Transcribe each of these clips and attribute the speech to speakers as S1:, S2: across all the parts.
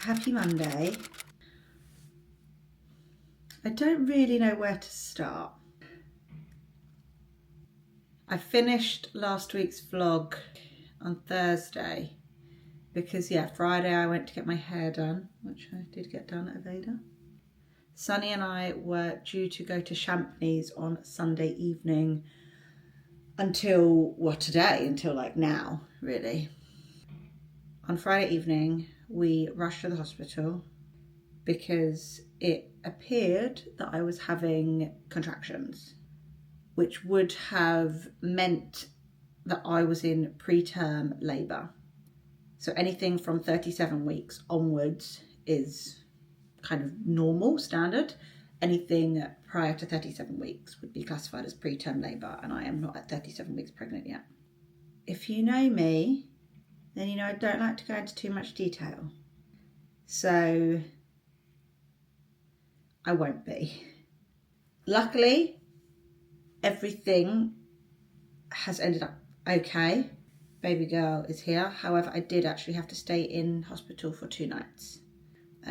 S1: Happy Monday. I don't really know where to start. I finished last week's vlog on Thursday because Friday I went to get my hair done, which I did get done at Aveda. Sunny and I were due to go to Champneys on Sunday evening until now, really. On Friday evening, we rushed to the hospital because it appeared that I was having contractions, which would have meant that I was in preterm labour. So anything from 37 weeks onwards is kind of normal, standard. Anything prior to 37 weeks would be classified as preterm labour, and I am not at 37 weeks pregnant yet. If you know me, then you know I don't like to go into too much detail. So I won't be. Luckily, everything has ended up okay. Baby girl is here. However, I did actually have to stay in hospital for 2 nights,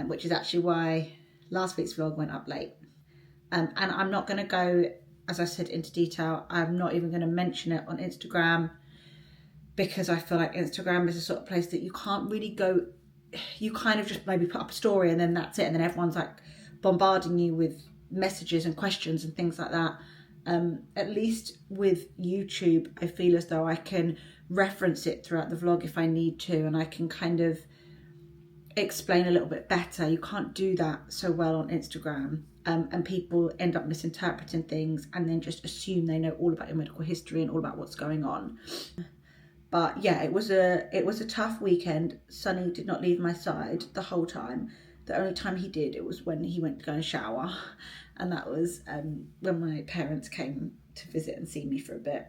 S1: which is actually why last week's vlog went up late. And I'm not going to go, as I said, into detail. I'm not even going to mention it on Instagram because I feel like Instagram is a sort of place that you can't really go. You kind of just maybe put up a story and then that's it. And then everyone's like bombarding you with messages and questions and things like that. At least with YouTube, I feel as though I can reference it throughout the vlog if I need to, and I can kind of explain a little bit better. You can't do that so well on Instagram, and people end up misinterpreting things and then just assume they know all about your medical history and all about what's going on. But yeah, it was a tough weekend. Sonny did not leave my side the whole time. The only time he did, it was when he went to go and shower. And that was when my parents came to visit and see me for a bit.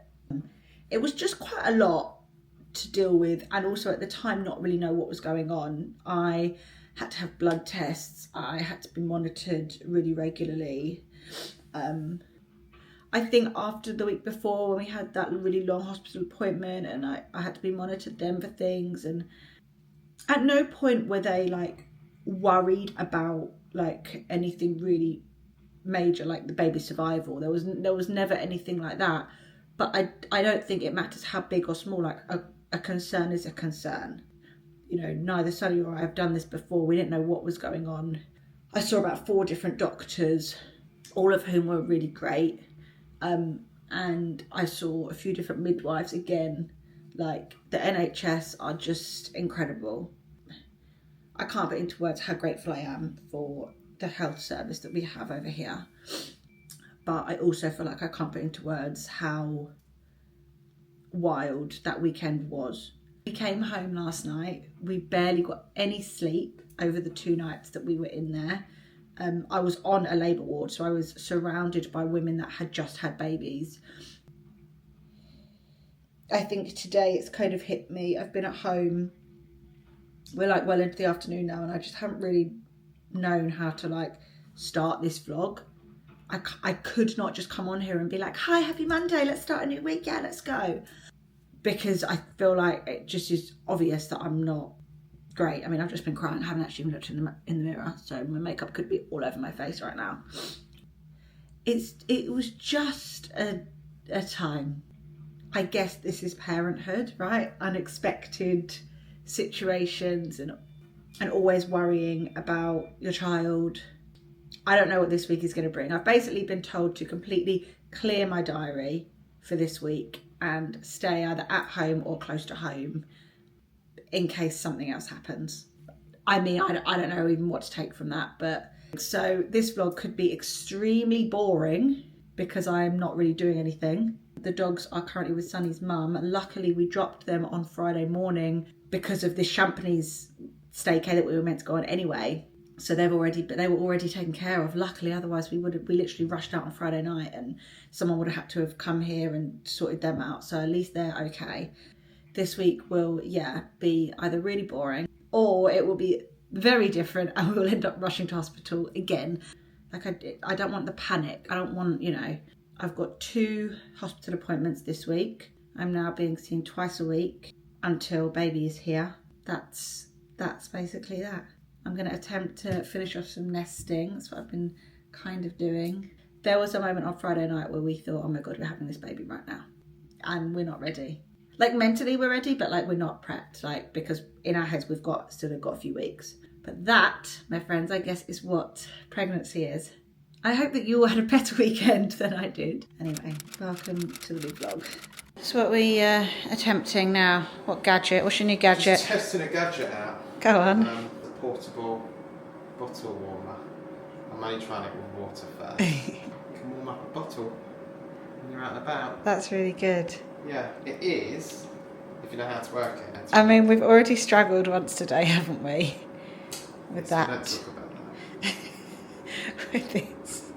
S1: It was just quite a lot to deal with, and also at the time not really know what was going on. I had to have blood tests. I had to be monitored really regularly. I think after the week before when we had that really long hospital appointment and I had to be monitored then for things, and at no point were they like worried about like anything really major like the baby survival. There was never anything like that, but I don't think it matters how big or small. Like a concern is a concern. You know, neither Sonny or I have done this before. We didn't know what was going on. I saw about 4 different doctors, all of whom were really great, and I saw a few different midwives. Again, like the NHS are just incredible. I can't put into words how grateful I am for the health service that we have over here, but I also feel like I can't put into words how wild that weekend was. We came home last night. We barely got any sleep over the 2 nights that we were in there. I was on a labour ward, so I was surrounded by women that had just had babies. I think today it's kind of hit me. I've been at home. We're like well into the afternoon now, and I just haven't really known how to like start this vlog. I could not just come on here and be like, hi, happy Monday, let's start a new week, yeah, let's go. Because I feel like it just is obvious that I'm not great. I mean, I've just been crying. I haven't actually even looked in the mirror, so my makeup could be all over my face right now. It was just a time. I guess this is parenthood, right? Unexpected situations and always worrying about your child. I don't know what this week is going to bring. I've basically been told to completely clear my diary for this week and stay either at home or close to home in case something else happens. I mean, I don't know even what to take from that, but so this vlog could be extremely boring because I am not really doing anything. The dogs are currently with Sonny's mum. Luckily, we dropped them on Friday morning because of this Champneys staycay that we were meant to go on anyway. So they were already taken care of. Luckily, otherwise we literally rushed out on Friday night and someone would have had to have come here and sorted them out. So at least they're okay. This week will, be either really boring or it will be very different and we will end up rushing to hospital again. Like I don't want the panic. I don't want, I've got 2 hospital appointments this week. I'm now being seen twice a week until baby is here. That's basically that. I'm going to attempt to finish off some nesting. That's what I've been kind of doing. There was a moment on Friday night where we thought, oh my God, we're having this baby right now. And we're not ready. Like mentally we're ready, but like we're not prepped. Like, because in our heads we've still got a few weeks. But that, my friends, I guess is what pregnancy is. I hope that you all had a better weekend than I did. Anyway, welcome to the big vlog. That's what we attempting now. What gadget? What's your new gadget?
S2: Just testing a gadget out.
S1: Go on.
S2: The portable bottle warmer. I'm only trying it with water first. You can warm up a bottle when you're out and about.
S1: That's really good.
S2: Yeah, it is, if you know how to work it.
S1: I mean, we've already struggled once today, haven't we? With that.
S2: Let's talk about that.
S1: With this.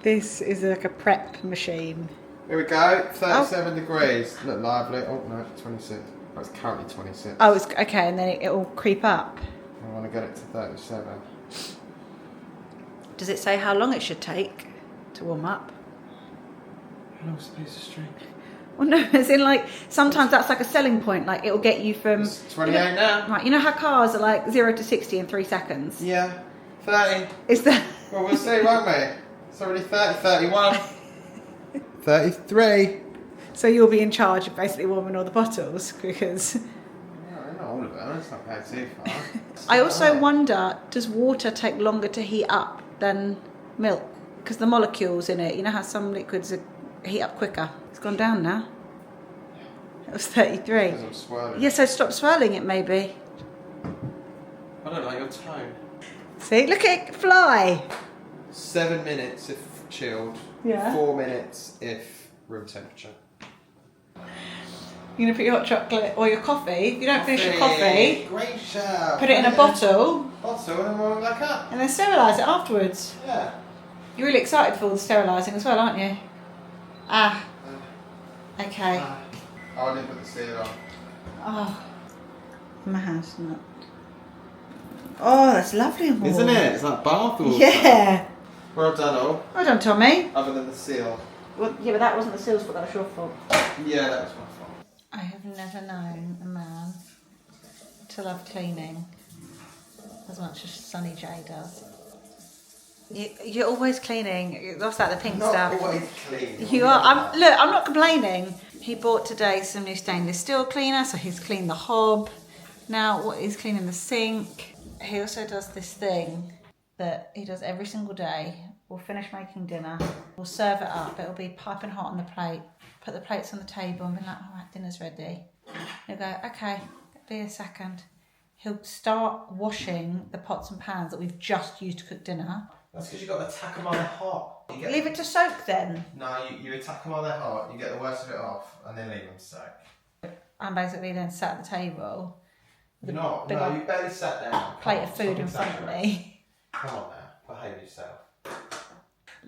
S1: This is like a prep machine.
S2: Here we go, 37 degrees. Look lively. Oh no, 26. Oh, it's currently 26.
S1: Oh, it's okay, and then it will creep up.
S2: I want to get it to 37.
S1: Does it say how long it should take to warm up?
S2: How long's a piece of string?
S1: Well, no, as in like, sometimes that's like a selling point. Like, it'll get you from...
S2: It's 28 now.
S1: Right, you know how cars are like 0 to 60 in 3 seconds?
S2: Yeah, 30.
S1: Is that...
S2: Well, we'll see, won't we? It's already 30, 31. 33.
S1: So you'll be in charge of basically warming all the bottles, because...
S2: No, not all of them. It's not going too far.
S1: I also wonder, does water take longer to heat up than milk? Because the molecules in it, you know how some liquids heat up quicker? It's gone down now. It was 33.
S2: Because I'm swirling.
S1: Yeah, so stop swirling it maybe.
S2: I don't like your tone.
S1: See, look at it fly.
S2: 7 minutes if chilled.
S1: Yeah.
S2: 4 minutes if room temperature.
S1: You're going to put your hot chocolate or your coffee. If you don't finish your coffee,
S2: great shout.
S1: put it in a bottle.
S2: Bottle and warm it back up.
S1: And then sterilise it afterwards.
S2: Yeah.
S1: You're really excited for all the sterilising as well, aren't you? Ah. Okay.
S2: I didn't put the seal on.
S1: Oh. My house not. Oh, that's lovely and warm.
S2: Isn't it? It's like bath water.
S1: Yeah.
S2: Well done all.
S1: Well done, Tommy.
S2: Other than the seal.
S1: Well, yeah, but that wasn't the seal's fault, that was your fault.
S2: Yeah, that was my fault.
S1: I have never known a man to love cleaning as much as Sonny J does. You're always cleaning. What's that, the pink stuff?
S2: Not always clean.
S1: You are. Look, I'm not complaining. He bought today some new stainless steel cleaner, so he's cleaned the hob. Now, he's cleaning the sink. He also does this thing that he does every single day. We'll finish making dinner. We'll serve it up. It'll be piping hot on the plate. Put the plates on the table and be like, all right, dinner's ready. He'll go, okay, be a second. He'll start washing the pots and pans that we've just used to cook dinner.
S2: That's because you've got to attack them while they're hot.
S1: Leave it to soak then.
S2: No, you attack them while they're hot, you get the worst of it off, and then leave them to soak.
S1: I'm basically then sat at the table.
S2: You're not. No, you barely sat down.
S1: Plate of food in front of me.
S2: Come on now, behave yourself.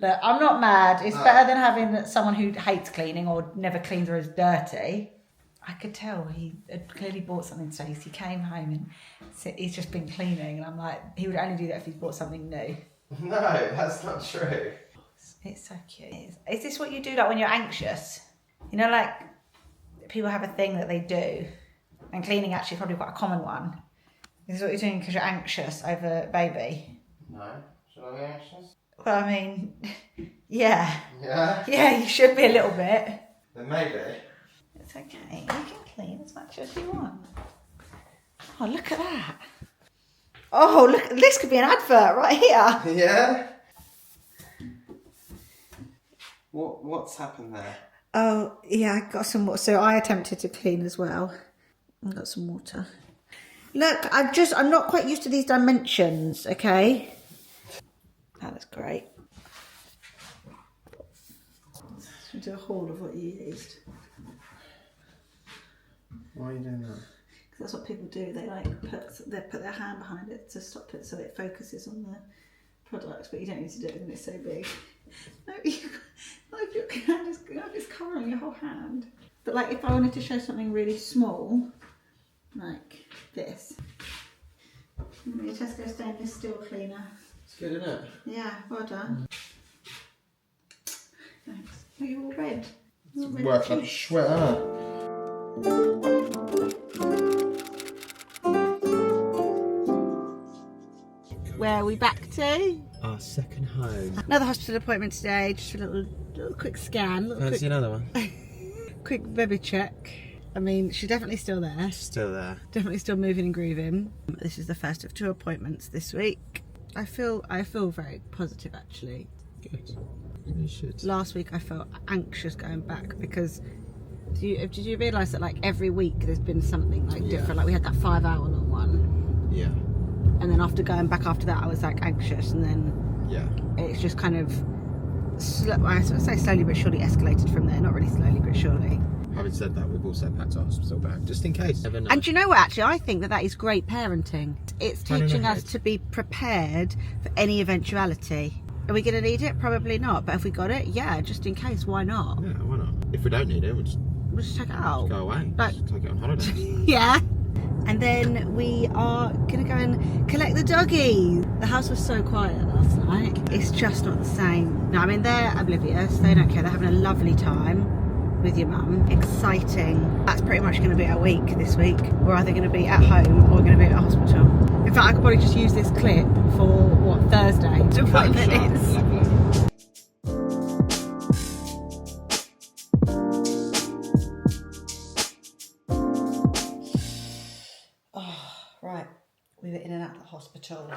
S1: Look, I'm not mad. It's better than having someone who hates cleaning or never cleans or is dirty. I could tell he had clearly bought something today. He came home and he's just been cleaning, and I'm like, he would only do that if he's bought something new.
S2: No, that's not true.
S1: It's so cute. Is this what you do like when you're anxious? You know, like people have a thing that they do, and cleaning actually is probably quite a common one. This is what you're doing because you're anxious over baby.
S2: No, should I be anxious?
S1: Well, I mean, yeah.
S2: Yeah?
S1: Yeah, you should be a little bit.
S2: Then maybe.
S1: It's okay. You can clean as much as you want. Oh, look at that. Oh, look, this could be an advert right here.
S2: Yeah? What's happened there?
S1: Oh, yeah, I got some water. So I attempted to clean as well. I got some water. Look, I'm not quite used to these dimensions, okay? That looks great. Let's do a haul of what you used.
S2: Why are you doing that?
S1: Because that's what people do. They put their hand behind it to stop it so it focuses on the product, but you don't need to do it when it's so big. No, your hand is covering your whole hand. But like if I wanted to show something really small, like this. Your Tesco stainless steel cleaner.
S2: It's good, isn't it?
S1: Yeah, well done. Thanks. Oh, you're all red.
S2: It's worth like a sweater.
S1: where are we back to?
S2: Our second home.
S1: Another hospital appointment today, just a little quick scan.
S2: Fancy another one?
S1: Quick baby check. I mean, she's definitely still there.
S2: Still there.
S1: Definitely still moving and grooving. This is the first of 2 appointments this week. I feel very positive actually.
S2: Good. You should.
S1: Last week I felt anxious going back because did you realise that like every week there's been something like different? Like we had that 5-hour long one.
S2: Yeah.
S1: And then after going back after that I was like anxious, and then it's just kind of I say slowly but surely escalated from there. Not really slowly but surely.
S2: Having said that, we've also packed our hospital bag just in case. Never know.
S1: And do you know what, actually I think that is great parenting. It's teaching us to be prepared for any eventuality. Are we going to need it? Probably not. But if we got it, yeah, just in case, why not?
S2: Yeah, why not? If we don't need it, we'll
S1: just take it out.
S2: Just go away.
S1: Like,
S2: just take it on holiday.
S1: Yeah. And then we are going to go and collect the doggies. The house was so quiet last night. It's just not the same. No, I mean, they're oblivious. They don't care. They're having a lovely time with your mum. Exciting. That's pretty much going to be our week this week. We're either going to be at home or we're going to be at the hospital. In fact, I could probably just use this clip for, Thursday? To put minutes. Right, we were in and out of the hospital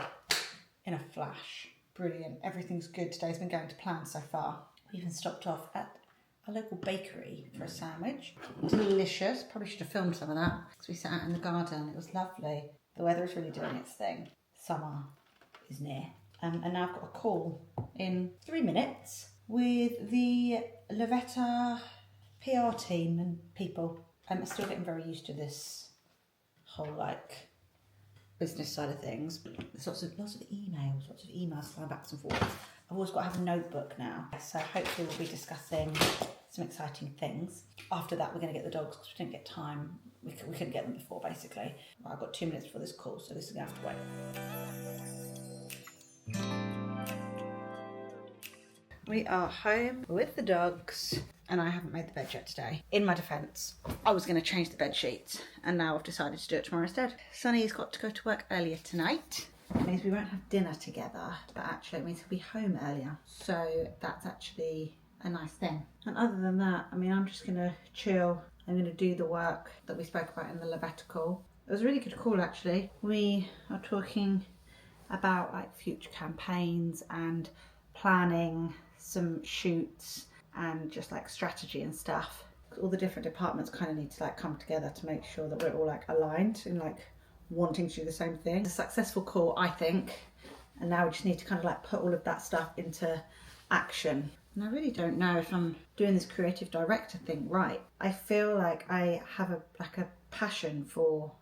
S1: in a flash. Brilliant. Everything's good. Today's been going to plan so far. We even stopped off at a local bakery for a sandwich. Delicious. Probably should have filmed some of that because we sat out in the garden. It was lovely. The weather is really doing its thing. Summer is near. And now I've got a call in 3 minutes with the Letsta PR team and people. I'm still getting very used to this whole business side of things. There's lots of emails flying back and forth. I've always got to have a notebook now. So hopefully we'll be discussing some exciting things. After that, we're going to get the dogs because we didn't get time. We couldn't get them before, basically. Well, I've got 2 minutes before this call, so this is going to have to wait. We are home with the dogs, and I haven't made the bed yet today. In my defence, I was going to change the bed sheets, and now I've decided to do it tomorrow instead. Sonny's got to go to work earlier tonight. It means we won't have dinner together, but actually it means he'll be home earlier. So that's actually a nice thing. And other than that, I mean, I'm just going to chill. I'm going to do the work that we spoke about in the Letsta Call. It was a really good call, actually. We are talking about future campaigns and planning some shoots and just strategy and stuff. All the different departments kind of need to come together to make sure that we're all aligned in wanting to do the same thing. It's a successful call, I think, and now we just need to kind of put all of that stuff into action. And I really don't know if I'm doing this creative director thing right. I feel like I have a passion for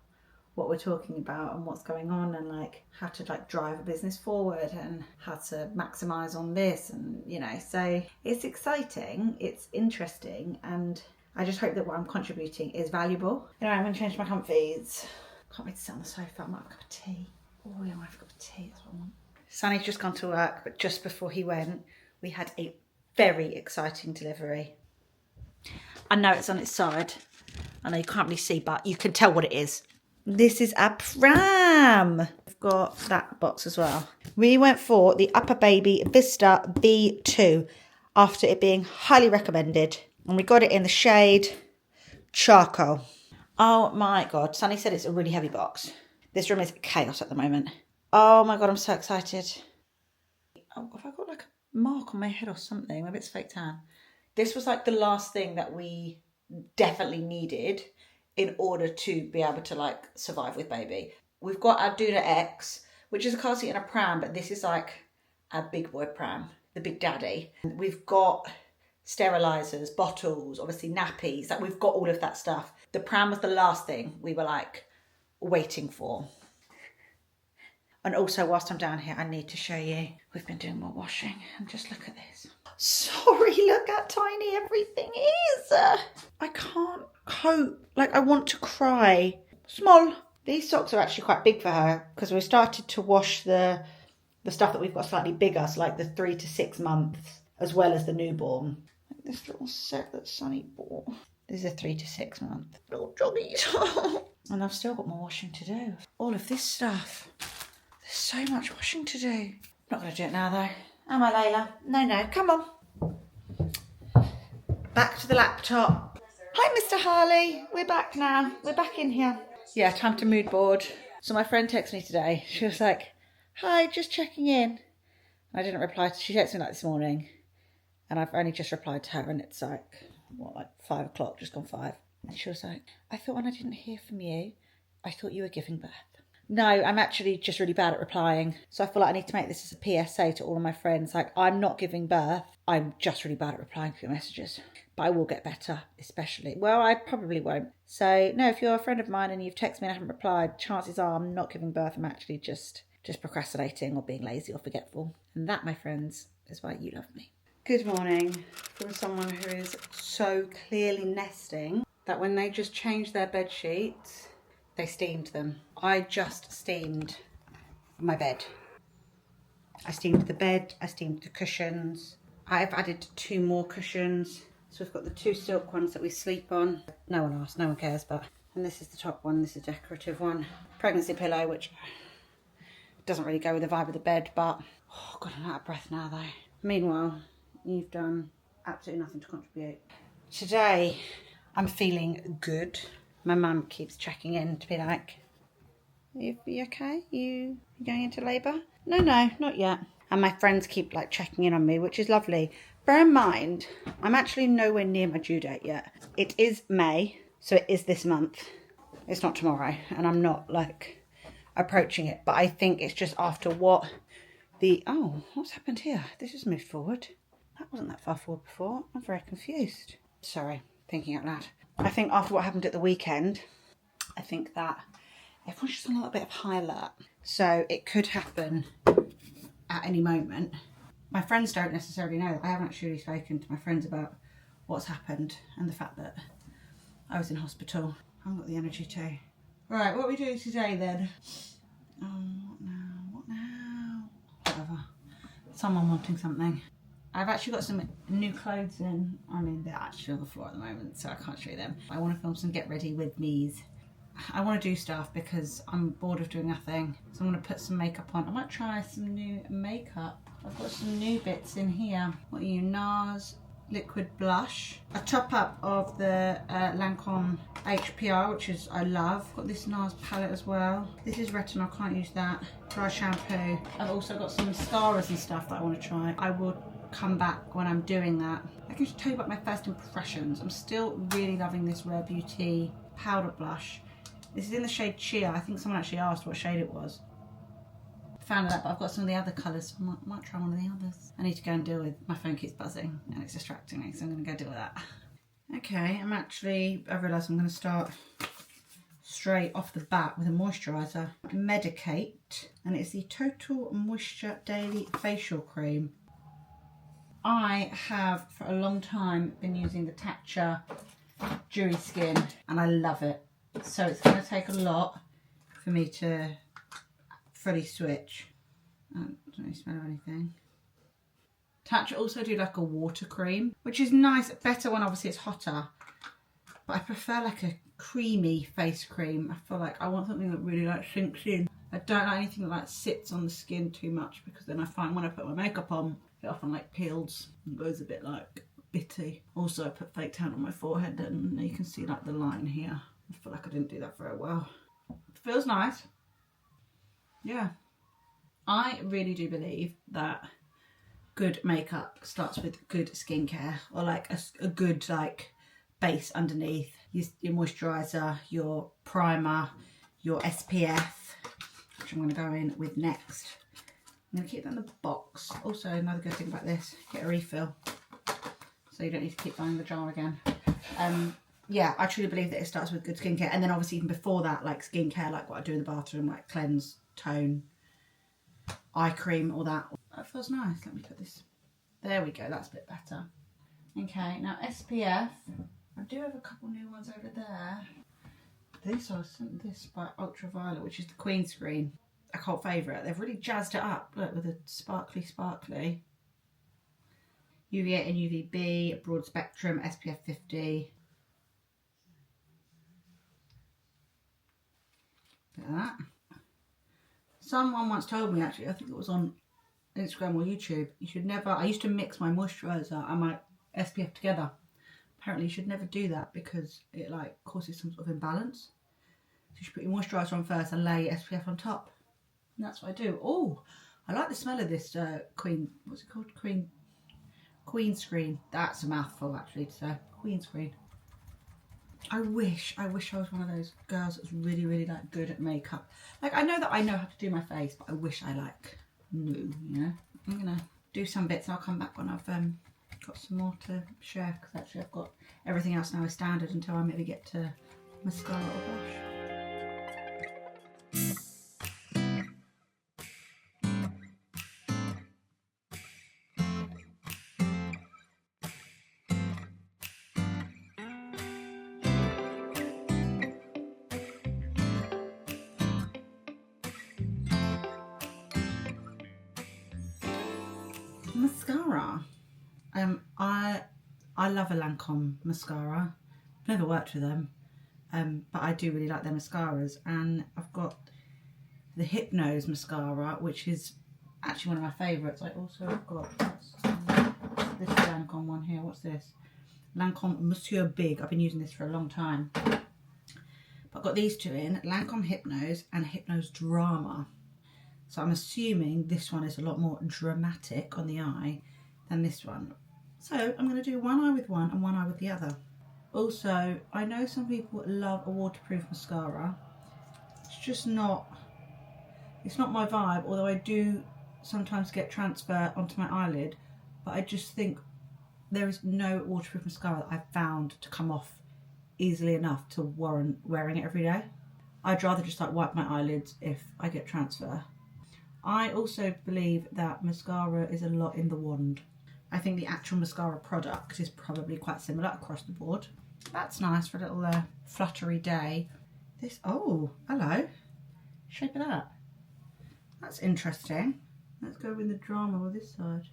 S1: what we're talking about and what's going on, and how to drive a business forward and how to maximize on this, and so it's exciting, it's interesting, and I just hope that what I'm contributing is valuable. I'm going to change my comfies. Can't wait to sit on the sofa. I might have a cup of tea. Oh yeah, I might have a cup of tea, that's what I want. Sonny's just gone to work, but just before he went, we had a very exciting delivery. I know it's on its side. I know you can't really see, but you can tell what it is. This is a pram. I've got that box as well. We went for the Upper Baby Vista V2 after it being highly recommended. And we got it in the shade Charcoal. Oh my God. Sonny said it's a really heavy box. This room is chaos at the moment. Oh my God, I'm so excited. Oh, have I got a mark on my head or something? Maybe it's fake tan. This was the last thing that we definitely needed in order to be able to survive with baby. We've got our Duna X, which is a car seat and a pram, but this is a big boy pram, the big daddy. We've got sterilizers, bottles, obviously nappies, we've got all of that stuff. The pram was the last thing we were waiting for. And also, whilst I'm down here, I need to show you, we've been doing more washing, and just look at this. Sorry, look how tiny everything is. I can't cope. I want to cry. Small. These socks are actually quite big for her because we started to wash the stuff that we've got slightly bigger, so the 3 to 6 months, as well as the newborn. This little set that Sonny bought. This is a 3 to 6 month. Little joggies. And I've still got more washing to do. All of this stuff. So much washing to do. Not going to do it now though. Am I, Layla? No, come on. Back to the laptop. Hi, Mr. Harley. We're back now. We're back in here. Yeah, time to mood board. So my friend texted me today. She was like, hi, just checking in. I didn't reply. She texted me like this morning. And I've only just replied to her and it's like, what, like 5 o'clock, just gone 5. And she was like, I thought when I didn't hear from you, I thought you were giving birth. No, I'm actually just really bad at replying. So I feel like I need to make this as a PSA to all of my friends. Like, I'm not giving birth. I'm just really bad at replying to your messages. But I will get better, especially. Well, I probably won't. So, no, if you're a friend of mine and you've texted me and I haven't replied, chances are I'm not giving birth. I'm actually just procrastinating or being lazy or forgetful. And that, my friends, is why you love me. Good morning from someone who is so clearly nesting that when they just change their bed sheets, they steamed them. I just steamed my bed. I steamed the bed, I steamed the cushions. I've added 2 more cushions. So we've got the 2 silk ones that we sleep on. No one asks, no one cares, but... And this is the top one, this is a decorative one. Pregnancy pillow, which doesn't really go with the vibe of the bed, but... Oh God, I'm out of breath now though. Meanwhile, you've done absolutely nothing to contribute. Today, I'm feeling good. My mum keeps checking in to be like, you okay? You going into labour? No, not yet. And my friends keep like checking in on me, which is lovely. Bear in mind, I'm actually nowhere near my due date yet. It is May, so it is this month. It's not tomorrow, and I'm not like approaching it. But I think it's just after what the... Oh, what's happened here? This has moved forward. That wasn't that far forward before. I'm very confused. Sorry, thinking out loud. I think after what happened at the weekend, I think that everyone's just on a little bit of high alert. So it could happen at any moment. My friends don't necessarily know. I haven't actually spoken to my friends about what's happened and the fact that I was in hospital. I haven't got the energy to. Right, what are we doing today then? Oh, what now? Whatever. Someone wanting something. I've actually got some new clothes in. I mean, they're actually on the floor at the moment, so I can't show you them. I want to film some get ready with me's. I want to do stuff because I'm bored of doing nothing. So I'm going to put some makeup on. I might try some new makeup. I've got some new bits in here. What are you? NARS liquid blush. A top up of the Lancome HPR, which is I love. Got this NARS palette as well. This is retinol, can't use that. Dry shampoo. I've also got some mascaras and stuff that I want to try. I will come back when I'm doing that. I can just tell you about my first impressions. I'm still really loving this Rare Beauty powder blush. This is in the shade Chia. I think someone actually asked what shade it was. Found that, but I've got some of the other colours, so I might try one of the others. I need to go and deal with, my phone keeps buzzing and it's distracting me, so I'm going to go deal with that. Okay, I realise I'm going to start straight off the bat with a moisturiser. Medicate, and it's the Total Moisture Daily Facial Cream. I have for a long time been using the Tatcha Dewy Skin and I love it. So it's going to take a lot for me to fully switch. I don't really smell of anything. Tatcha also do like a water cream, which is nice, better when obviously it's hotter. But I prefer like a creamy face cream. I feel like I want something that really like sinks in. I don't like anything that like sits on the skin too much because then I find when I put my makeup on, it often like peels and goes a bit like bitty. Also I put fake tan on my forehead and you can see like the line here. I feel like I didn't do that very well. It feels nice. Yeah. I really do believe that good makeup starts with good skincare, or like a good like base underneath. Your moisturiser, your primer, your SPF, which I'm going to go in with next. I'm going to keep that in the box. Also, another good thing about this, get a refill. So you don't need to keep buying the jar again. Yeah, I truly believe that it starts with good skincare. And then obviously even before that, like skincare, like what I do in the bathroom, like cleanse, tone, eye cream, all that. That feels nice. Let me put this. There we go, that's a bit better. Okay, now SPF. I do have a couple new ones over there. This, I was sent this by Ultraviolet, which is the Queen Screen. A cult favourite. They've really jazzed it up, look, with a sparkly. UV8 and UVB, broad spectrum, SPF 50. Bit of that. Someone once told me, actually, I think it was on Instagram or YouTube, you should never, I used to mix my moisturiser and my SPF together. Apparently you should never do that because it like causes some sort of imbalance. So you should put your moisturiser on first and lay your SPF on top. And that's what I do. Oh, I like the smell of this Queen, what's it called? Queen Screen. That's a mouthful actually to say. Queen Screen. I wish I was one of those girls that's really, really like good at makeup. Like I know that I know how to do my face, but I wish I like knew, you know. I'm gonna do some bits and I'll come back when I've got some more to share, because actually I've got everything else now is standard until I maybe get to mascara or blush. Mascara. I love a Lancome mascara. I've never worked with them, but I do really like their mascaras. And I've got the Hypnose mascara, which is actually one of my favourites. I also have got this Lancome one here. What's this? Lancome Monsieur Big. I've been using this for a long time. But I've got these two in, Lancome Hypnose and Hypnose Drama. So I'm assuming this one is a lot more dramatic on the eye than this one. So I'm going to do one eye with one and one eye with the other. Also, I know some people love a waterproof mascara. It's just not, it's not my vibe, although I do sometimes get transfer onto my eyelid. But I just think there is no waterproof mascara that I've found to come off easily enough to warrant wearing it every day. I'd rather just like wipe my eyelids if I get transfer. I also believe that mascara is a lot in the wand. I think the actual mascara product is probably quite similar across the board. That's nice for a little fluttery day. This, oh, hello. Shape of that. That's interesting. Let's go with the Drama with this side.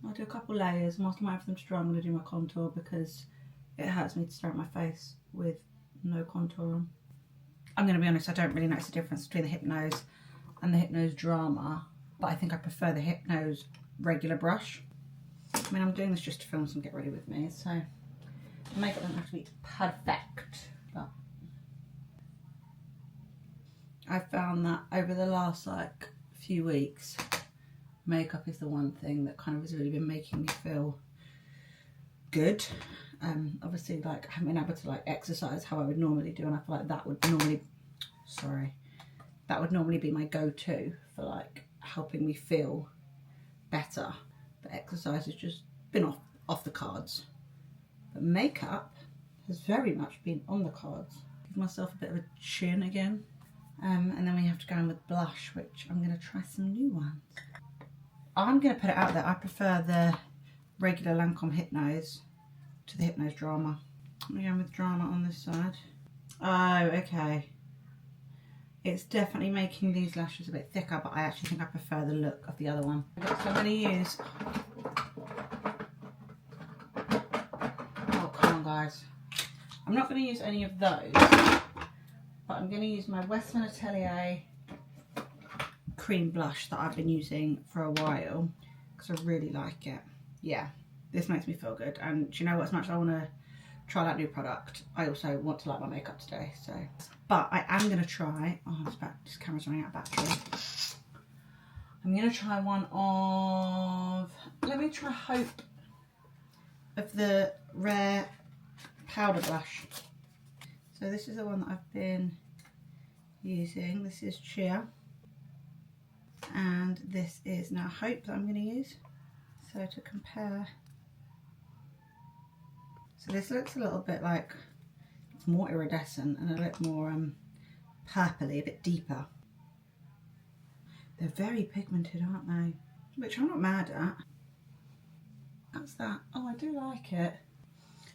S1: I'll do a couple layers, and whilst I'm waiting for them to dry, I'm going to do my contour because it hurts me to stare at my face with no contour on. I'm going to be honest, I don't really notice the difference between the Hypnose and the Hypnose Drama, but I think I prefer the Hypnose regular brush. I mean, I'm doing this just to film some Get Ready With Me, so the makeup doesn't have to be perfect, but I found that over the last like few weeks, makeup is the one thing that kind of has really been making me feel good. Obviously, like I haven't been able to like exercise how I would normally do, and I feel like that would normally, that would normally be my go-to for like helping me feel better. But exercise has just been off the cards. But makeup has very much been on the cards. Give myself a bit of a chin again. And then we have to go in with blush, which I'm going to try some new ones. I'm going to put it out there, I prefer the regular Lancome Hypnose to the Hypnose Drama. I'm going with Drama on this side. Oh, okay. It's definitely making these lashes a bit thicker, but I actually think I prefer the look of the other one. So I'm going to use... Oh, come on, guys. I'm not going to use any of those, but I'm going to use my Western Atelier cream blush that I've been using for a while because I really like it. Yeah, this makes me feel good. And do you know what? As much as I want to try that new product, I also want to like my makeup today. So, but I am going to try, this camera's running out of battery. I'm going to try one of, let me try Hope of the Rare Powder Blush. So this is the one that I've been using. This is Cheer. And this is now Hope that I'm going to use. So to compare. So this looks a little bit like, it's more iridescent and a bit more purpley, a bit deeper. They're very pigmented, aren't they? Which I'm not mad at. That's that. Oh, I do like it.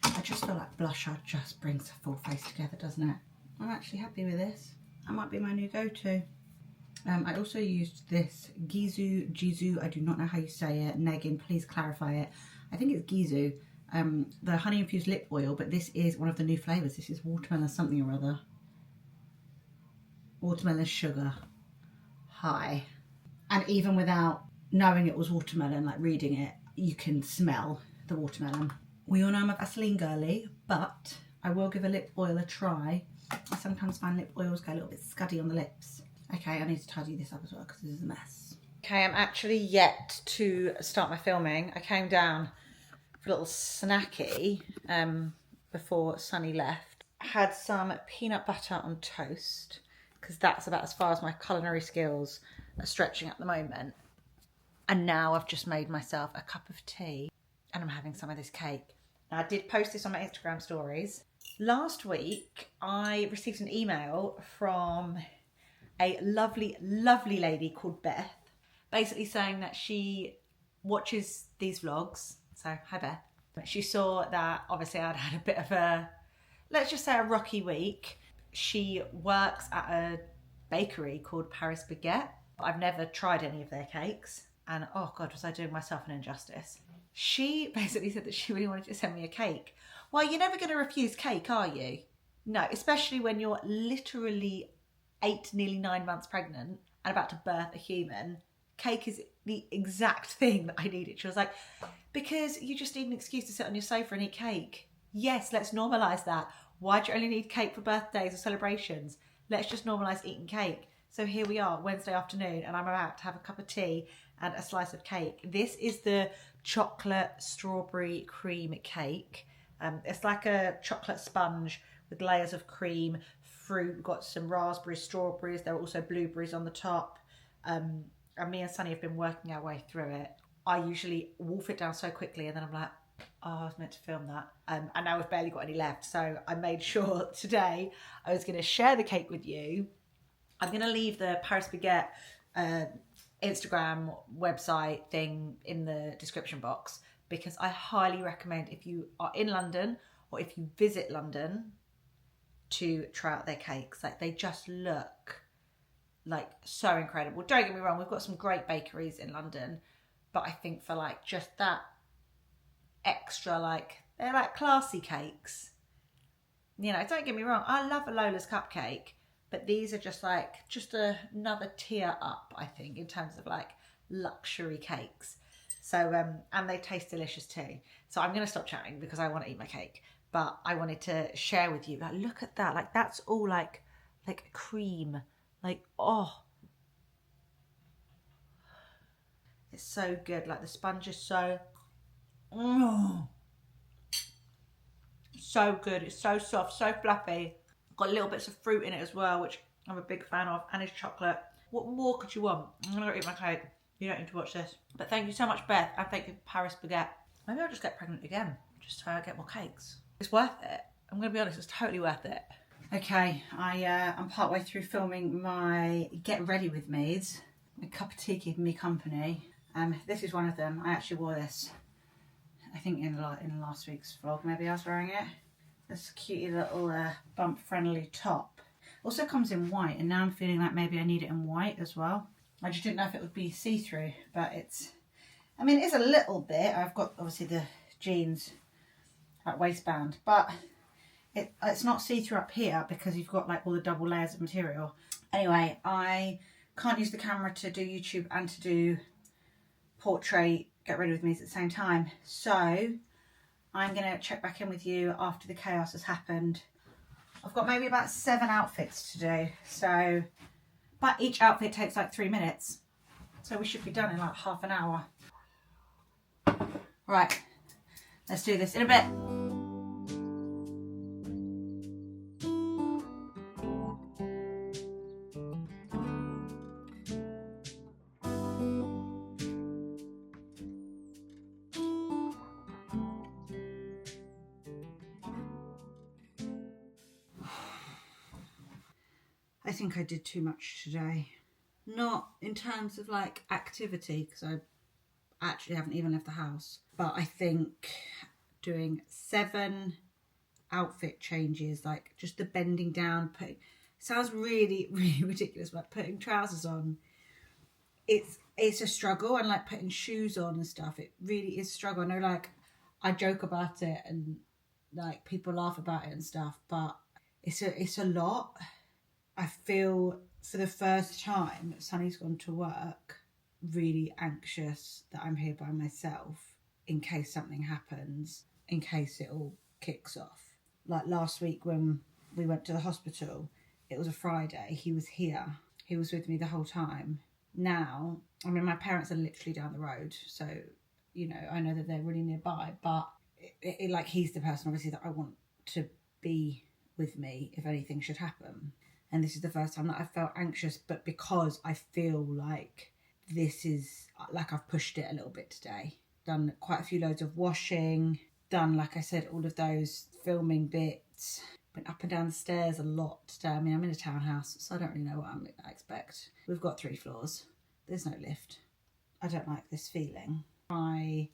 S1: I just feel like blusher just brings the full face together, doesn't it? I'm actually happy with this. That might be my new go-to. I also used this Gizu, I do not know how you say it. Megan, please clarify it. I think it's Gizu. The honey infused lip oil, but this is one of the new flavours. This is watermelon something or other. Watermelon sugar. pie. And even without knowing it was watermelon, like reading it, you can smell the watermelon. We all know I'm a Vaseline girly, but I will give a lip oil a try. I sometimes find lip oils go a little bit scuddy on the lips. Okay, I need to tidy this up as well because this is a mess. Okay, I'm actually yet to start my filming. I came down for a little snacky before Sunny left. I had some peanut butter on toast because that's about as far as my culinary skills are stretching at the moment. And now I've just made myself a cup of tea and I'm having some of this cake. Now, I did post this on my Instagram stories. Last week, I received an email from a lovely, lovely lady called Beth, basically saying that she watches these vlogs. So, hi Beth. She saw that obviously I'd had a bit of a, let's just say a rocky week. She works at a bakery called Paris Baguette. I've never tried any of their cakes. And oh God, was I doing myself an injustice. She basically said that she really wanted to send me a cake. Well, you're never going to refuse cake, are you? No, especially when you're literally 8, nearly 9 months pregnant and about to birth a human. Cake is the exact thing that I needed. She was like, because you just need an excuse to sit on your sofa and eat cake. Yes, let's normalise that. Why do you only need cake for birthdays or celebrations? Let's just normalise eating cake. So here we are, Wednesday afternoon, and I'm about to have a cup of tea and a slice of cake. This is the chocolate strawberry cream cake. It's like a chocolate sponge with layers of cream, fruit. We've got some raspberries, strawberries. There are also blueberries on the top. And me and Sunny have been working our way through it. I usually wolf it down so quickly and then I'm like, oh, I was meant to film that. And now we've barely got any left. So I made sure today I was going to share the cake with you. I'm going to leave the Paris Baguette Instagram website thing in the description box because I highly recommend if you are in London or if you visit London to try out their cakes. Like they just look like so incredible. Don't get me wrong, we've got some great bakeries in London, but I think for like just that extra, like they're like classy cakes. You know, don't get me wrong, I love a Lola's cupcake, but these are just like just another tier up, I think, in terms of like luxury cakes. So and they taste delicious too. So I'm going to stop chatting because I want to eat my cake, but I wanted to share with you, like, look at that, like that's all like cream, like, oh, it's so good. Like the sponge is so, oh, so good. It's so soft, so fluffy. Got little bits of fruit in it as well, which I'm a big fan of, and it's chocolate. What more could you want? I'm gonna go eat my cake. You don't need to watch this. But thank you so much, Beth, and thank you, Paris Baguette. Maybe I'll just get pregnant again, just to get more cakes. It's worth it. I'm gonna be honest, it's totally worth it. Okay, I'm partway through filming my Get Ready With Me's. A cup of tea keeping me company. This is one of them. I actually wore this, I think in last week's vlog, maybe I was wearing it. This cutie little bump-friendly top. Also comes in white, and now I'm feeling like maybe I need it in white as well. I just didn't know if it would be see-through, but it's, I mean, it's a little bit. I've got obviously the jeans at waistband, but it's not see-through up here because you've got like all the double layers of material. Anyway, I can't use the camera to do YouTube and to do portrait Get Ready With Me at the same time. So I'm going to check back in with you after the chaos has happened. I've got maybe about 7 outfits to do. So, but each outfit takes like 3 minutes. So we should be done in like half an hour. Right, let's do this in a bit. I think I did too much today. Not in terms of like activity, because I actually haven't even left the house. But I think doing 7 outfit changes, like just the bending down, sounds really, really ridiculous, but putting trousers on, it's a struggle, and like putting shoes on and stuff, it really is a struggle. I know, like, I joke about it and like people laugh about it and stuff, but it's a lot. I feel for the first time, Sonny's gone to work really anxious that I'm here by myself in case something happens, in case it all kicks off. Like last week when we went to the hospital, it was a Friday, he was here, he was with me the whole time. Now, I mean, my parents are literally down the road, so, you know, I know that they're really nearby, but like he's the person obviously that I want to be with me if anything should happen. And this is the first time that I felt anxious, but because I feel like this is, like I've pushed it a little bit today. Done quite a few loads of washing, done, like I said, all of those filming bits. Been up and down the stairs a lot today. I mean, I'm in a townhouse, so I don't really know what I expect. We've got 3 floors. There's no lift. I don't like this feeling. I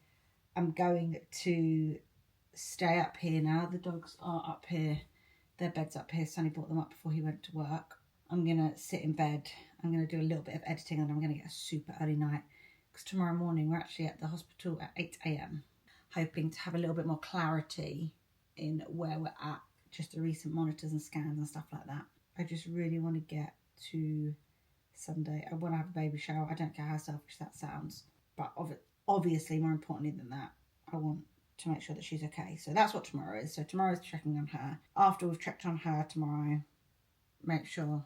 S1: am going to stay up here now. The dogs are up here. Their bed's up here. Sonny brought them up before he went to work. I'm going to sit in bed. I'm going to do a little bit of editing and I'm going to get a super early night because tomorrow morning we're actually at the hospital at 8 a.m. hoping to have a little bit more clarity in where we're at, just the recent monitors and scans and stuff like that. I just really want to get to Sunday. I want to have a baby shower. I don't care how selfish that sounds, but obviously more importantly than that, I want to make sure that she's okay. So that's what tomorrow is. So tomorrow's checking on her. After we've checked on her tomorrow, make sure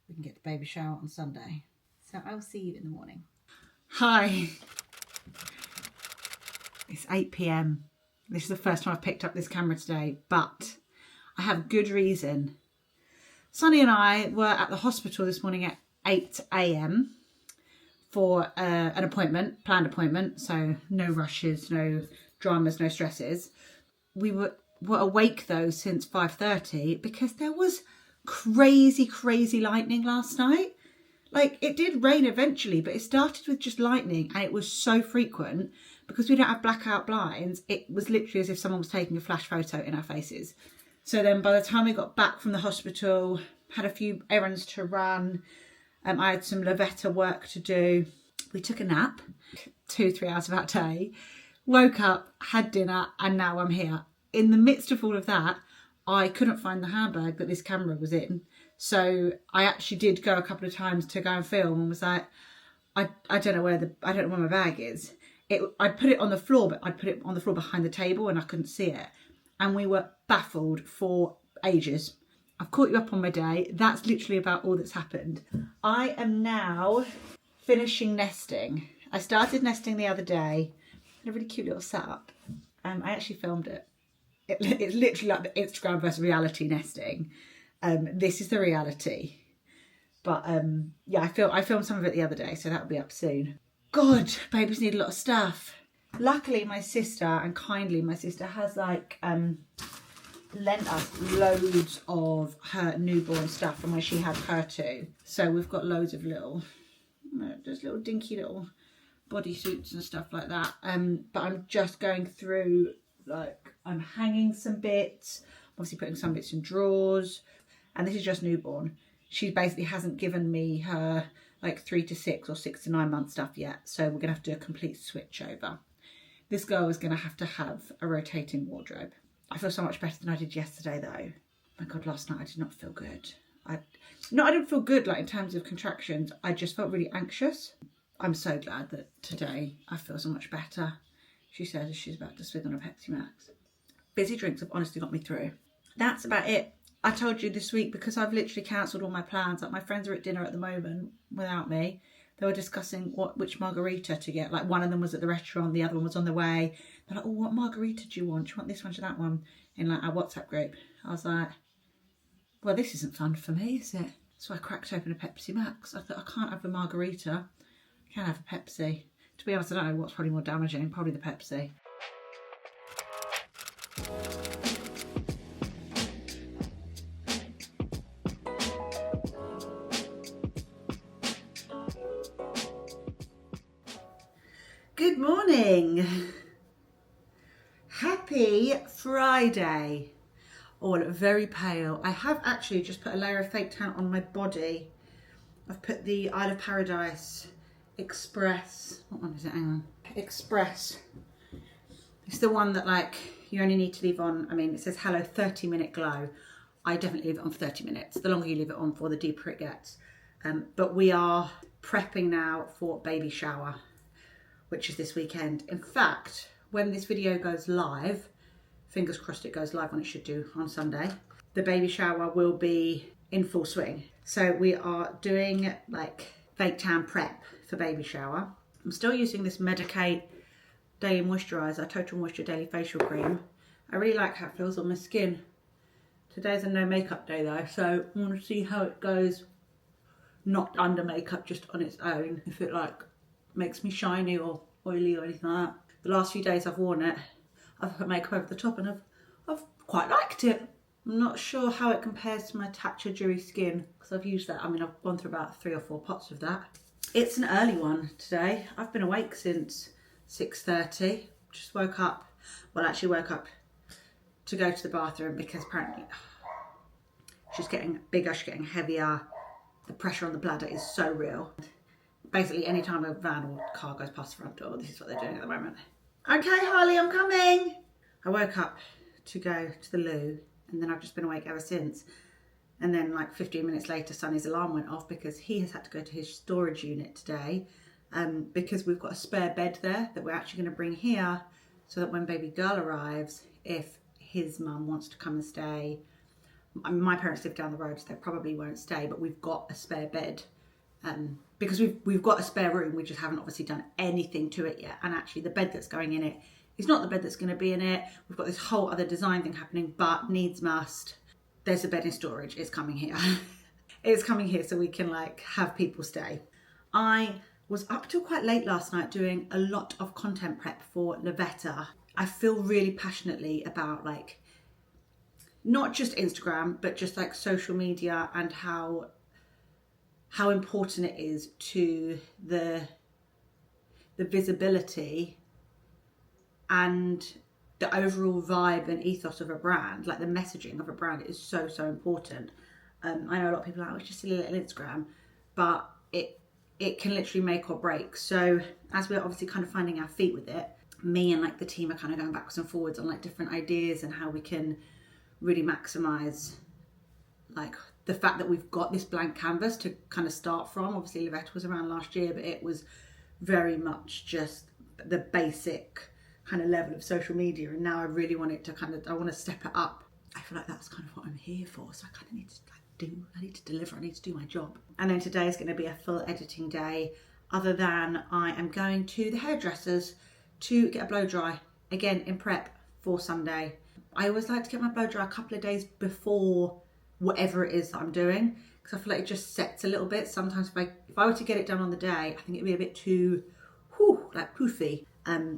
S1: we can get the baby shower on Sunday. So I will see you in the morning. Hi. It's 8 p.m. This is the first time I've picked up this camera today, but I have good reason. Sonny and I were at the hospital this morning at 8 a.m. for an appointment, planned appointment, so no rushes, no dramas, no stresses. We were awake though since 5:30 because there was crazy lightning last night. Like, it did rain eventually, but it started with just lightning and it was so frequent because we don't have blackout blinds. It was literally as if someone was taking a flash photo in our faces. So then by the time we got back from the hospital, had a few errands to run, I had some Letsta work to do. We took a nap, 2-3 hours of that day, woke up, had dinner, and now I'm here. In the midst of all of that, I couldn't find the handbag that this camera was in. So I actually did go a couple of times to go and film and was like, I don't know where my bag is. I'd put it on the floor, but I'd put it on the floor behind the table and I couldn't see it. And we were baffled for ages. I've caught you up on my day. That's literally about all that's happened. I am now finishing nesting. I started nesting the other day. A really cute little setup. I actually filmed it. It's literally like the Instagram versus reality nesting. This is the reality. But yeah, I filmed some of it the other day, so that'll be up soon. God, babies need a lot of stuff. Luckily, my sister, and kindly my sister, has like lent us loads of her newborn stuff from when she had her two. So we've got loads of little, just little dinky little bodysuits and stuff like that. But I'm just going through, like, I'm hanging some bits, obviously putting some bits in drawers, and this is just newborn. She basically hasn't given me her like 3 to 6 or 6 to 9 month stuff yet, so we're gonna have to do a complete switch over. This girl is gonna have to have a rotating wardrobe. I feel so much better than I did yesterday though. My God, last night I did not feel good. I didn't feel good like in terms of contractions, I just felt really anxious. I'm so glad that today I feel so much better. She says she's about to swig on a Pepsi Max. Busy drinks have honestly got me through. That's about it. I told you this week, because I've literally cancelled all my plans. Like, my friends are at dinner at the moment without me. They were discussing which margarita to get. Like, one of them was at the restaurant, the other one was on the way. They're like, oh, what margarita do you want? Do you want this one or that one? In like our WhatsApp group. I was like, well, this isn't fun for me, is it? So I cracked open a Pepsi Max. I thought, I can't have a margarita. I can have a Pepsi. To be honest, I don't know what's probably more damaging. Probably the Pepsi. Good morning. Happy Friday. Oh, I look very pale. I have actually just put a layer of fake tan on my body. I've put the Isle of Paradise Express. What one is it? Hang on. Express. It's the one that, like, you only need to leave on. I mean, it says hello 30-minute glow. I definitely leave it on for 30 minutes. The longer you leave it on for, the deeper it gets. But we are prepping now for baby shower, which is this weekend. In fact, when this video goes live, fingers crossed it goes live when it should do on Sunday, the baby shower will be in full swing. So we are doing like fake tan prep for baby shower. I'm still using this Medicate Daily Moisturiser, Total Moisture Daily Facial Cream. I really like how it feels on my skin. Today's a no makeup day though, so I want to see how it goes, not under makeup, just on its own, if it like makes me shiny or oily or anything like that. The last few days I've worn it, I've put makeup over the top and I've quite liked it. I'm not sure how it compares to my Tatcha Dewy Skin, because I've used that. I mean, I've gone through about 3 or 4 pots of that. It's an early one today. I've been awake since 6:30. Just woke up, well actually woke up to go to the bathroom because apparently she's getting bigger, she's getting heavier. The pressure on the bladder is so real. Basically any time a van or car goes past the front door, this is what they're doing at the moment. Okay Harley, I'm coming. I woke up to go to the loo and then I've just been awake ever since. And then like 15 minutes later, Sonny's alarm went off because he has had to go to his storage unit today because we've got a spare bed there that we're actually going to bring here so that when baby girl arrives, if his mum wants to come and stay, I mean, my parents live down the road, so they probably won't stay, but we've got a spare bed because we've got a spare room. We just haven't obviously done anything to it yet. And actually the bed that's going in it is not the bed that's going to be in it. We've got this whole other design thing happening, but needs must. There's a bed in storage. It's coming here. It's coming here so we can like have people stay. I was up till quite late last night doing a lot of content prep for Letsta. I feel really passionately about like not just Instagram, but just like social media and how important it is to the visibility and the overall vibe and ethos of a brand. Like the messaging of a brand is so important. I know a lot of people are like, oh, it's just a little Instagram, but it can literally make or break. So as we're obviously kind of finding our feet with it, me and like the team are kind of going backwards and forwards on like different ideas and how we can really maximize like the fact that we've got this blank canvas to kind of start from. Obviously Letsta was around last year, but it was very much just the basic kind of level of social media, and now I really want it to I want to step it up. I feel like that's kind of what I'm here for, so I kind of need to I need to deliver, I need to do my job. And then today is going to be a full editing day, other than I am going to the hairdressers to get a blow dry, again in prep for Sunday. I always like to get my blow dry a couple of days before whatever it is that I'm doing, because I feel like it just sets a little bit. Sometimes if I were to get it done on the day, I think it'd be a bit too like poofy.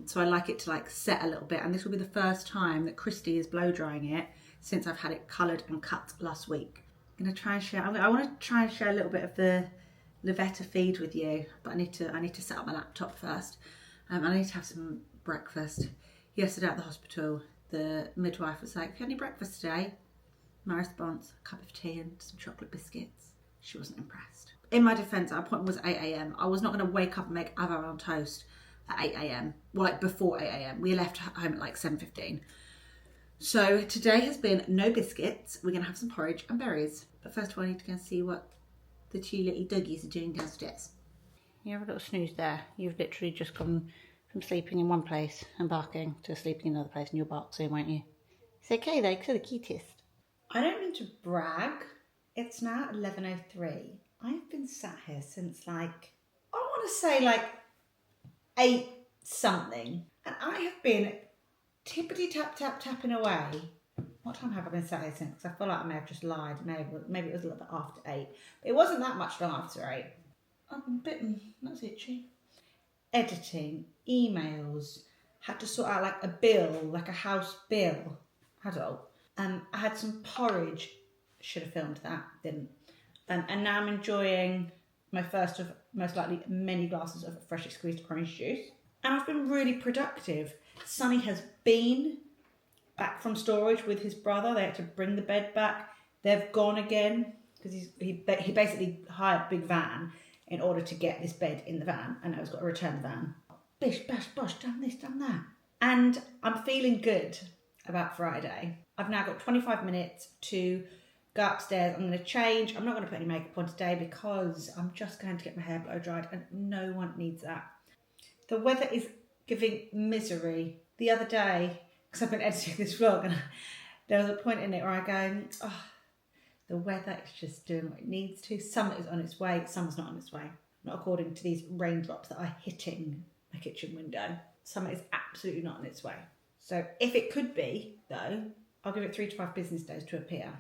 S1: So I like it to like set a little bit, and this will be the first time that Christy is blow drying it since I've had it coloured and cut last week. I'm gonna try and share. I want to try and share a little bit of the Letsta feed with you, but I need to set up my laptop first. I need to have some breakfast. Yesterday at the hospital, the midwife was like, "Have you had any breakfast today?" My response: a cup of tea and some chocolate biscuits. She wasn't impressed. In my defence, our appointment was 8 AM. I was not going to wake up and make avocado on toast at 8 AM. Well, like before 8 AM. We left home at like 7:15. So today has been no biscuits. We're going to have some porridge and berries. But first of all, I need to go and see what the 2 little doggies are doing downstairs. You have a little snooze there. You've literally just gone from sleeping in one place and barking to sleeping in another place, and you'll bark soon, won't you? It's okay though, because you're the cutest. I don't mean to brag. It's now 11:03. I've been sat here since like, I want to say like 8 something. And I have been tippity tapping away. What time have I been sat here since? Because I feel like I may have just lied. Maybe it was a little bit after 8. But it wasn't that much long after 8. I've been bitten. That's itchy. Editing, emails, had to sort out like a bill, like a house bill. Adult. I had some porridge. Should have filmed that. Didn't. And now I'm enjoying my first of most likely many glasses of freshly squeezed orange juice. And I've been really productive. Sonny has been back from storage with his brother. They had to bring the bed back. They've gone again because he basically hired a big van in order to get this bed in the van, and now he's got to return the van. Bish, bash, bosh, done this, done that. And I'm feeling good about Friday. I've now got 25 minutes to go upstairs, I'm going to change. I'm not going to put any makeup on today because I'm just going to get my hair blow dried and no one needs that. The weather is giving misery. The other day, because I've been editing this vlog, and there was a point in it where I go, oh, the weather is just doing what it needs to. Summer is on its way, summer's not on its way. Not according to these raindrops that are hitting my kitchen window. Summer is absolutely not on its way. So if it could be, though, I'll give it 3 to 5 business days to appear.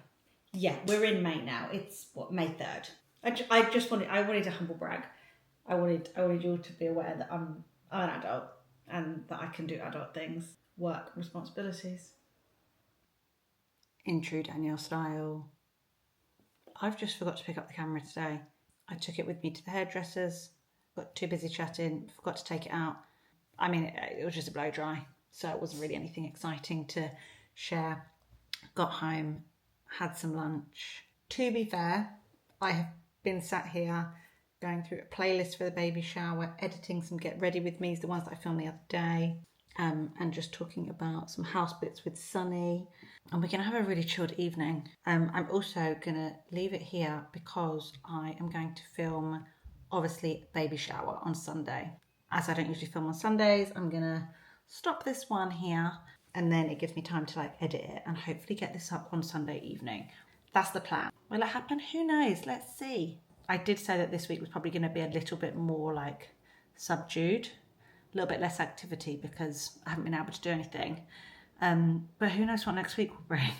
S1: Yeah, we're in May now. It's, what, May 3rd. I wanted a humble brag. I wanted you all to be aware that I'm an adult and that I can do adult things, work responsibilities. In true Danielle style, I've just forgot to pick up the camera today. I took it with me to the hairdressers, got too busy chatting, forgot to take it out. I mean, it was just a blow dry, so it wasn't really anything exciting to share. Got home, had some lunch. To be fair, I have been sat here going through a playlist for the baby shower, editing some Get Ready With Me's, the ones that I filmed the other day, and just talking about some house bits with Sunny. And we're going to have a really chilled evening. I'm also going to leave it here because I am going to film, obviously, baby shower on Sunday. As I don't usually film on Sundays, I'm going to stop this one here, and then it gives me time to edit it and hopefully get this up on Sunday evening. That's the plan. Will it happen? Who knows? Let's see. I did say that this week was probably going to be a little bit more subdued, a little bit less activity because I haven't been able to do anything. But who knows what next week will bring.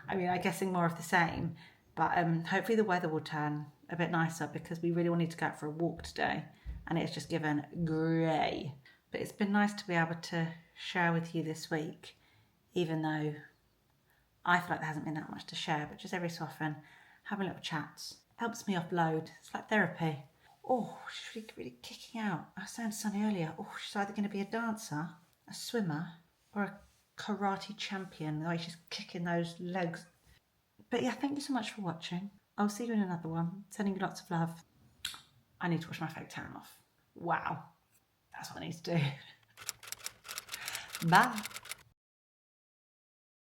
S1: I mean, I'm guessing more of the same, but hopefully the weather will turn a bit nicer because we really wanted to go out for a walk today and it's just given grey. But it's been nice to be able to share with you this week, even though I feel like there hasn't been that much to share, but just every so often having little chats helps me offload. It's like therapy. Oh, she's really kicking out. I was saying to Sunny earlier, she's either going to be a dancer, a swimmer, or a karate champion, the way she's kicking those legs. But yeah, thank you so much for watching. I'll see you in another one. Sending you lots of love. I need to wash my fake tan off. Wow. That's what I need to do. Bye.